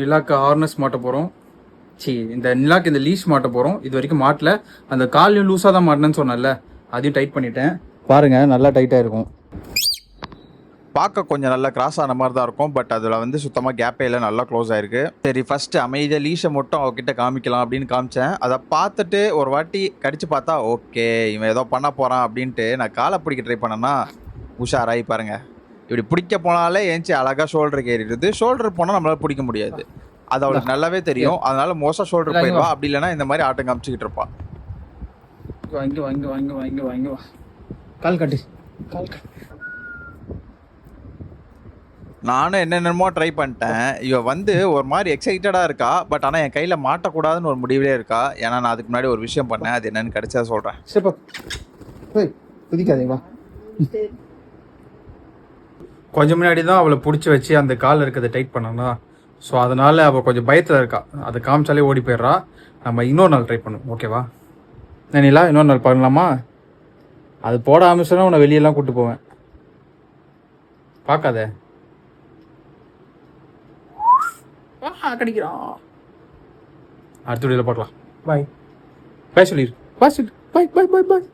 நிலாக்கு harness மாட்ட போகிறோம். இந்த நிலாக்கு இந்த லீஷ் மாட்ட போகிறோம். இது வரைக்கும் மாட்டல. அந்த காலையும் லூஸாக தான் மாட்டினேன்னு சொன்னேன்ல, அதையும் டைட் பண்ணிட்டேன். பாருங்கள், நல்லா டைட்டாக இருக்கும். பார்க்க கொஞ்சம் நல்லா கிராஸ் ஆன மாதிரி தான் இருக்கும். பட் அதில் வந்து சுத்தமாக கேப்பே இல்லை, நல்லா க்ளோஸ் ஆயிருக்கு. சரி, ஃபஸ்ட்டு அமைதியாக லீஷை மட்டும் அவகிட்ட காமிக்கலாம் அப்படின்னு காமிச்சேன். அதை பார்த்துட்டு ஒரு வாட்டி கடிச்சு பார்த்தா ஓகே இவன் ஏதோ பண்ண போகிறான் அப்படின்ட்டு நான் காலை பிடிக்க ட்ரை பண்ணேன்னா உஷாராகி பாருங்க. இப்படி பிடிக்க போனாலே ஏஞ்சி அழகாக ஷோல்டருக்கு ஏறிடுது. ஷோல்டர் போனால் நம்மளால பிடிக்க முடியாது. அது அவளுக்கு நல்லாவே தெரியும். அதனால மோஸ்ட்டாக ஷோல்டர் போயிடுவா. அப்படி இல்லைன்னா இந்த மாதிரி ஆட்டம் காமிச்சிக்கிட்டு இருப்பான். வாங்க கால் கட்டு, கால் கட்டு. நானும் என்னென்னமோ ட்ரை பண்ணிட்டேன். இவ வந்து ஒரு மாதிரி எக்ஸைட்டடாக இருக்கா. பட் ஆனால் என் கையில் மாட்டக்கூடாதுன்னு ஒரு முடிவிலே இருக்கா. ஏன்னா நான் அதுக்கு முன்னாடி ஒரு விஷயம் பண்ணேன். அது என்னன்னு கிடைச்சா சொல்கிறேன். குதிக்காதீங்களா? கொஞ்சம் முன்னாடி தான் அவளை பிடிச்சி வச்சு அந்த காலில் இருக்கிறத டைட் பண்ணா. ஸோ அதனால் அவள் கொஞ்சம் பயத்தில் இருக்கா. அதை காமிச்சாலே ஓடி போயிடுறா. நம்ம இன்னொரு நாள் ட்ரை பண்ணுவோம், ஓகேவா? நிலா, இன்னொரு நாள் பண்ணலாமா? அது போட ஆரம்பிச்சோன்னா உன்னை வெளியெல்லாம் கூப்பிட்டு போவேன். பார்க்காத, கிடைக்கிறான். அடுத்த வீடியோவில் பார்க்கலாம். பாய் பாய் சொல்லிடு. பாய் சொல்லு. பாய் பாய் பாய் பாய்.